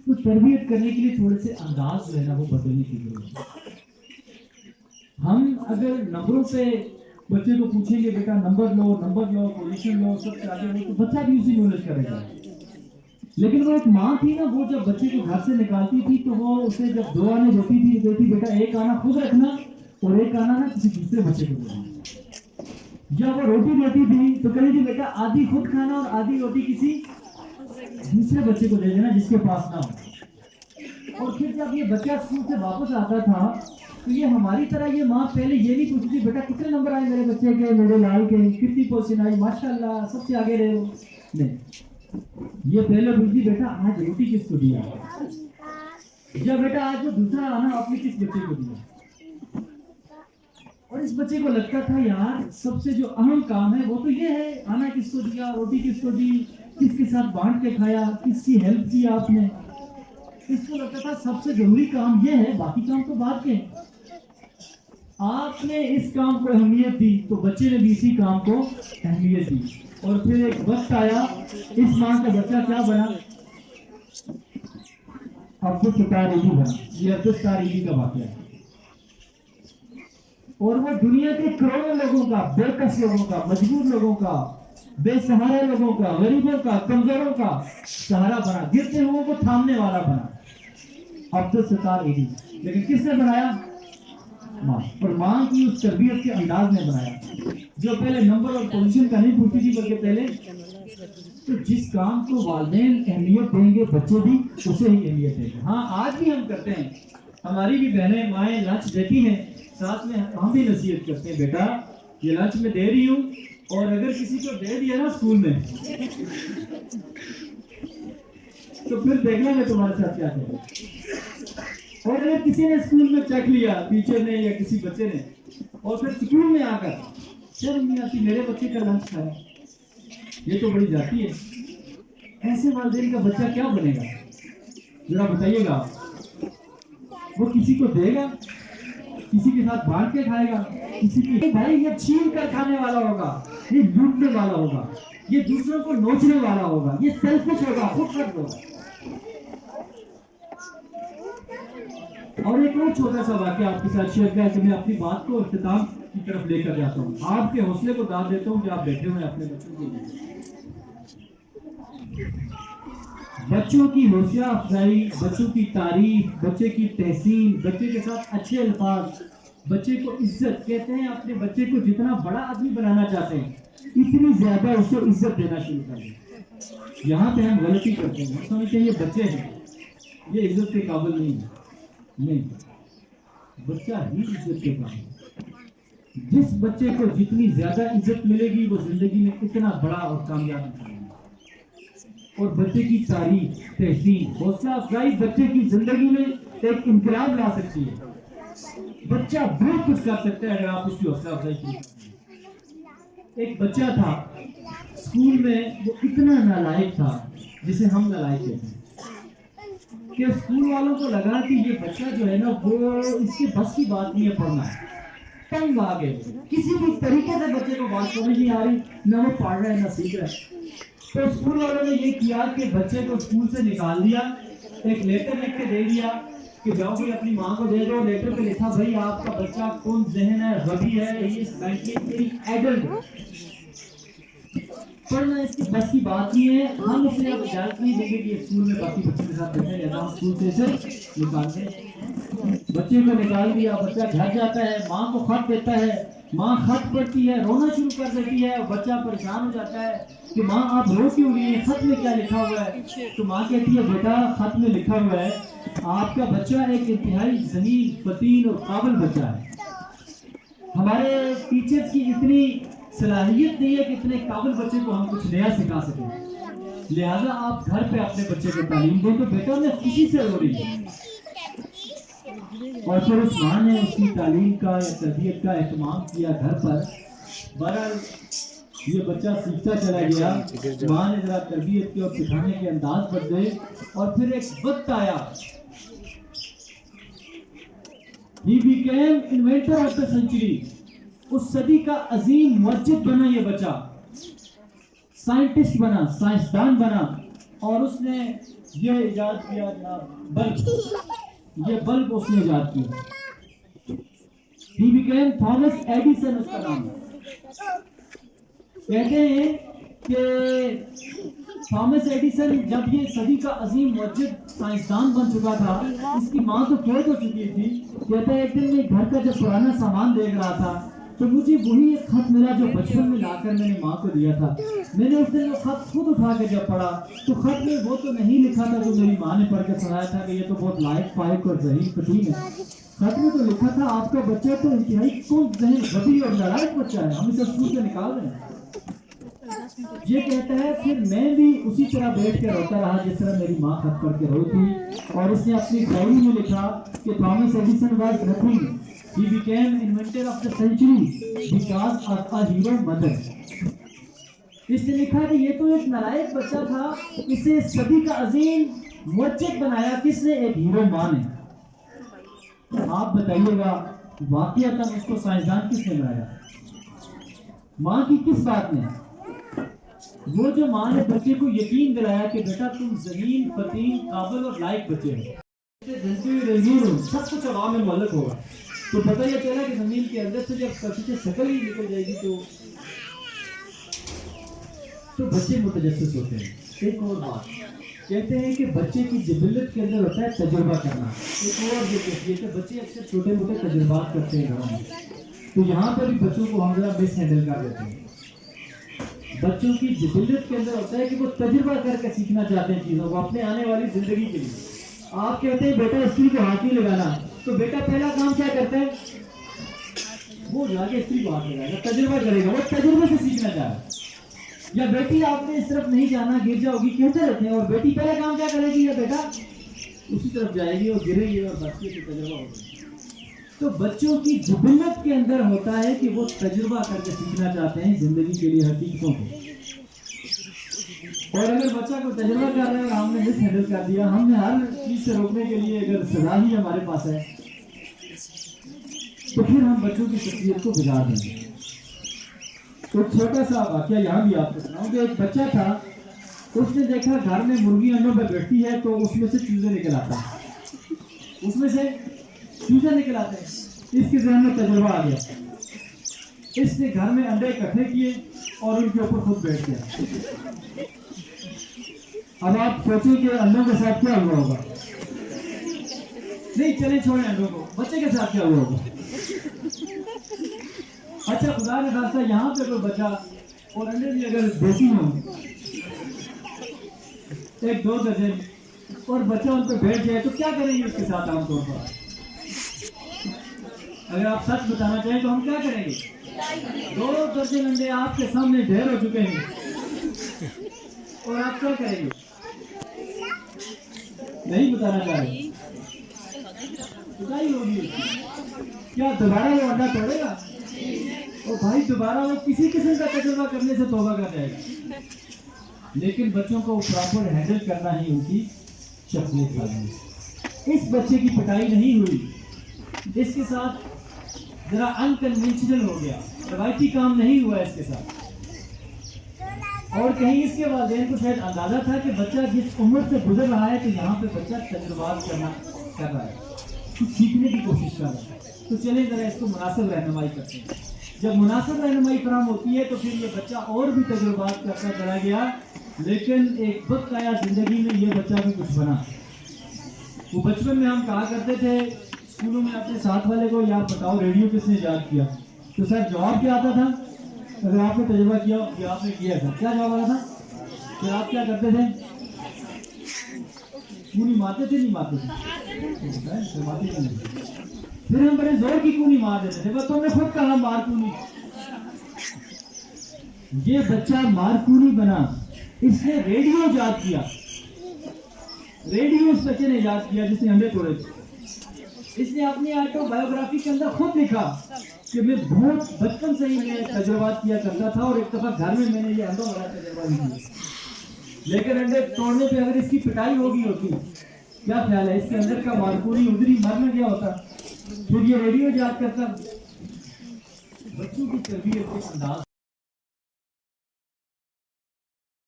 तो तरबियत करने के लिए थोड़े से अंदाज जो है ना वो बदलने की जरूरत है। हम अगर नंबरों पे बच्चे को पूछेंगे बेटा नंबर लो पोजीशन लो सबसे आगे लो, तो बच्चा भी उसी नॉलेज करेगा। लेकिन वो एक माँ थी ना, वो जब बच्चे को घर से निकालती थी तो वो उसे जब 2 आने देती थी, देती बेटा एक आना खुद रखना और एक आना ना किसी दूसरे बच्चे को देना। जब वो रोटी देती थी तो कहती थी बेटा आधी खुद खाना और आधी रोटी किसी दूसरे बच्चे को दे देना जिसके पास ना हो। और फिर जब ये बच्चा स्कूल से वापस आता था तो ये हमारी तरह ये माँ पहले ये नहीं पूछती थी बेटा कितने नंबर आए मेरे बच्चे के, मेरे लाल के, कितनी पोजीशन आई, माशाल्लाह सबसे आगे रहे हो। नहीं, ये पहले पूछती बेटा आज रोटी किसको दिया, या बेटा आज वो दूसरा आना आपने किस बच्चे को दिया। और इस बच्चे को लगता था यार सबसे जो अहम काम है वो तो ये है, आना किसको दिया, रोटी किसको दी, किसके साथ बांट के खाया, किसकी हेल्प की आपने। इसको लगता था सबसे जरूरी काम ये है, बाकी काम तो बाद के। आपने इस काम को अहमियत दी तो बच्चे ने भी इसी काम को अहमियत दी। और फिर एक वक्त आया, इस माँ का बच्चा क्या बना, अब्दुल सत्तार ईदी बना। ये अब्दुल सत्तार ईदी का वाकया है। और वो दुनिया के करोड़ों लोगों का, बेकस लोगों का, मजबूर लोगों का, बेसहारा लोगों का, गरीबों का, कमजोरों का सहारा बना, गिरते हुओं को थामने वाला बना अब्दुल सत्तार ईदी। लेकिन किसने बनाया, माँ। और माँ की उस तरबियत के अंदाज में बनाया जो पहले नंबर और पोजीशन का नहीं पूछती थी, बल्कि पहले तो जिस काम को वालिदैन अहमियत देंगे बच्चे भी उसे ही अहमियत देंगे। हाँ आज भी हम करते हैं, हमारी भी बहनें माएँ लंच देती हैं, साथ में हम भी नसीहत करते हैं बेटा ये लंच में दे रही हूँ, और अगर किसी को दे दिया ना स्कूल में तो फिर देखना मैं तुम्हारे साथ क्या करूँ। और अगर किसी ने स्कूल में चख लिया, टीचर ने या किसी बच्चे ने, और फिर स्कूल में आकर शर्म नहीं आती मेरे बच्चे का लंच खाया, ये तो बड़ी जाती है। ऐसे वालिदैन का बच्चा क्या बनेगा जरा बताइएगा। वो किसी को देगा, किसी के साथ बांट के खाएगा, किसी की भाई ये छीन कर खाने वाला होगा, ये लूटने वाला होगा, ये दूसरों को नोचने वाला होगा, ये सेल्फिश होगा, खुदगर्ज होगा। और एक और छोटा सा वाक्य आपके साथ शेयर किया कि मैं अपनी बात को इख्तिताम की तरफ लेकर जाता हूँ। आपके हौसले को दाद देता हूँ कि आप बैठे हुए अपने बच्चों के लिए। बच्चों की हौसला अफजाई, बच्चों की तारीफ, बच्चे की तहसीन, बच्चे के साथ अच्छे अल्फाज, बच्चे को इज्जत। कहते हैं अपने बच्चे को जितना बड़ा आदमी बनाना चाहते हैं इतनी ज्यादा उसे इज्जत देना शुरू कर दें। यहाँ पे हम गलती करते हैं, समझते हैं ये बच्चे हैं, ये इज्जत के काबिल नहीं है। नहीं, बच्चा ही इज्जत के काबिल है। जिस बच्चे को जितनी ज्यादा इज्जत मिलेगी वो जिंदगी में इतना बड़ा और कामयाब इंसान है। और बच्चे की तारीफ, तहसीन, हौसला अफजाई बच्चे की जिंदगी में एक इनकलाब ला सकती है। बच्चा बहुत कुछ कर सकता है अगर आप उसकी हौसला अफजाई की। एक बच्चा था स्कूल में, वो इतना नालायक था जिसे हम नालायक कहते हैं, कि स्कूल वालों को लगा कि ये बच्चा जो है ना वो इसके बस की बात नहीं है पढ़ना। तंग आ गए, किसी भी तरीके से बच्चे को बात समझ नहीं आ रही, ना वो पढ़ रहा है ना सीख रहा है। तो स्कूल वालों ने ये किया कि बच्चे को स्कूल से निकाल दिया, एक लेटर लिख के दे दिया कि जाओ भाई अपनी माँ को दे दो। लेटर पे लिखा भाई आपका बच्चा कौन जहन है, रवि है, एडल्ट, पढ़ना इसकी बस की बात नहीं है, हम इसे अब इजाजत नहीं देंगे कि स्कूल में बाकी बच्चों के साथ बैठे रहना, हम स्कूल से इसे निकाल दें। बच्चे को निकाल दिया, बच्चा घर जाता है, माँ को खत देता है, माँ खत पढ़ती है, रोना शुरू कर देती है, बच्चा परेशान हो जाता है कि माँ आप रो क्यों रही है, खत में क्या लिखा हुआ है। तो माँ कहती है बेटा खत में लिखा हुआ है आपका बच्चा एक इंतहाई ज़हीन, फतीन और काबिल बच्चा है। हमारे टीचर्स की इतनी सलाहियत नहीं है कि इतने काबिल बच्चे को हम कुछ नया सिखा सकें, लिहाजा आप घर पे अपने बच्चे को तालीम दो। तो बेटा मैं खुशी से रो रही हूँ। और फिर उस माँ ने उसकी तालीम का या तरबियत का एहतमाम किया घर पर। बहरहाल ये बच्चा सीखता चला गया, माँ ने जरा तरबियत के और सिखाने के अंदाज बदले। और फिर एक वक्त आया, he became inventor of the century, उस सदी का अजीम मस्जिद बना ये बच्चा, साइंटिस्ट बना, साइंसदान बना। और उसने ये इजाद किया जनाब बल्ब, ये बल्ब उसने इजाद किया। ही बिकेम थॉमस एडिसन उसका नाम है। कहते हैं कि थॉमस एडिसन जब ये सदी का अजीम मस्जिद साइंसदान बन चुका था, इसकी माँ तो फौत हो चुकी थी। कहता है एक दिन मैं घर का जब पुराना सामान देख रहा था तो मुझे वही एक खत मिला जो बचपन में लाकर मैंने माँ को दिया था। मैंने उस दिन वो खत खुद उठा के जब पढ़ा तो खत में वो तो नहीं लिखा था जो मेरी माँ ने पढ़ के सुनाया था कि ये तो बहुत लायक फायक और ज़हीन फटीन है। खत में तो लिखा था आपका बच्चा तो इंतहाई कौन जहन गबी और नालायक बच्चा है, हम इसे स्कूल से निकाल रहे हैं। ये कहता है फिर मैं भी उसी तरह बैठ के रोता रहा जिस तरह मेरी माँ खत पढ़ के रोई थी। और उसने अपनी डायरी में लिखा कि Thomas Edison was nothing, he became inventor of the century because of a hero mother। इसने लिखा कि ये तो एक नालायक बच्चा था, इसे सदी का अजीम मस्जिद बनाया किसने? एक हीरो माँ ने। आप बताइएगा वाकईतन उसको साइंसदान किसने बनाया? माँ की किस बात ने? वो जो माँ ने बच्चे को यकीन दिलाया कि बेटा तुम ज़हीन फतीन काबिल और लायक बच्चे हो, सब कुछ अवाम में मुअल्लक होगा। तो पता ये चला कि जमीन के अंदर से जब कभी से शकल ही निकल जाएगी तो बच्चे मुतजस्सिस होते हैं। एक और बात कहते हैं कि बच्चे की जिबिल्लत के अंदर होता है तजुर्बा करना। एक और ये कि बच्चे अक्सर छोटे मोटे तजुर्बात करते हैं घरों में, तो यहाँ पर भी बच्चों को हम जरा मिस हैंडल कर देते हैं। बच्चों की जिबिल्लत के अंदर होता है कि वो तजुर्बा करके सीखना चाहते हैं चीज़ों को अपने आने वाली जिंदगी के लिए। आप कहते हैं बेटा स्त्री को हाथ नहीं लगाना, तो बेटा पहला काम क्या करता है? वो जाके स्त्री को हाथ लगाएगा, तजुर्बा करेगा, वो तजुर्बे से सीखना चाह रहा है। या बेटी आपने इस तरफ नहीं जाना गिर जाओगी कहते रहते हैं, और बेटी पहला काम क्या करेगी? या बेटा उसी तरफ जाएगी और गिरेगी और बच्चे से तजुर्बा होगा। तो बच्चों की जिबिल्लत के अंदर होता है कि वो तजुर्बा करके सीखना चाहते हैं जिंदगी के लिए हकीकतों को। और अगर बच्चा को तजुर्बा कर रहा है और हमने मिस हैंडल कर दिया, हमने हर चीज से रोकने के लिए अगर सजा ही हमारे पास है तो फिर हम बच्चों की शख्सियत को बिगाड़ देंगे। तो छोटा सा वाकया यहाँ भी आपको सुनाऊंगा। एक बच्चा था, उसने देखा घर में मुर्गी अंडों पर बैठती है तो उसमें से चूजे निकल आता है, उसमें से चूजे निकल आते हैं। इसके ज़हन में तजुर्बा आ गया, इसने घर में अंडे इकट्ठे किए और उनके ऊपर खुद बैठ गया। अब आप सोचिए कि अंडों के साथ क्या हुआ होगा? नहीं चले छोड़े अंडों को, बच्चे के साथ क्या हुआ होगा? अच्छा खुदा ने खासा यहाँ पे कोई बच्चा और अंडे भी अगर देसी हो, एक दो दर्जन, और बच्चा उन पर बैठ जाए तो क्या करेंगे उसके साथ? आमतौर पर अगर आप सच बताना चाहें तो हम क्या करेंगे? 2 दर्जन अंडे आपके सामने ढेर हो चुके हैं और आप क्या करेंगे? नहीं बताना चाह रहे, पिटाई होगी। क्या दोबारा वो अंडा तोड़ेगा? और भाई दोबारा वो किसी किस्म का तजुर्बा करने से तौबा कर जाएगा। लेकिन बच्चों को प्रॉपर हैंडल करना ही उनकी शख्सियत है। इस बच्चे की पिटाई नहीं हुई, इसके साथ जरा अनकन्वेंशनल हो गया, रवायती काम नहीं हुआ इसके साथ। और कहीं इसके वालिदैन को शायद अंदाजा था कि बच्चा जिस उम्र से गुजर रहा है तो यहाँ पे बच्चा तजुर्बात कर रहा है, कुछ सीखने की कोशिश कर रहा है। तो चलें जरा इसको मुनासिब रहनुमाई करते हैं। जब मुनासिब रहनुमाई फराहम होती है तो फिर ये बच्चा और भी तजुर्बात करता चला गया। लेकिन एक वक्त आया जिंदगी में, ये बच्चा भी कुछ बना। वो बचपन में हम कहा करते थे स्कूलों में अपने साथ वाले को, यार बताओ रेडियो किसने ईजाद किया? तो सर जवाब क्या आता था? अगर आपने तजुर्बा किया कि आपने किया था, क्या जवाब आता था? फिर आप क्या करते थे? कूनी मारते थे? नहीं मारते थे? मारते थे। फिर हम बड़े जोर की कूनी मार देते थे, बस तुमने खुद कहा मार कूनी। ये बच्चा मार कूनी बना, इसने रेडियो ईजाद किया। रेडियो इस बच्चे ने ईजाद किया जिसने अंडे तोड़े थे। इसने अपनी ऑटोबायोग्राफी के अंदर खुद लिखा कि मैं बहुत बचपन से ही मैं तजुर्बात किया करता था और एक दफा घर में मैंने ये अंडों वाला तजुर्बा भी किया। लेकिन अंडे तोड़ने पे अगर इसकी पिटाई होगी होती, क्या ख्याल है इसके अंदर का मारकूनी उधरी मर न गया होता? फिर ये रेडियो ईजाद करता। बच्चों की तरबियत के अंदाज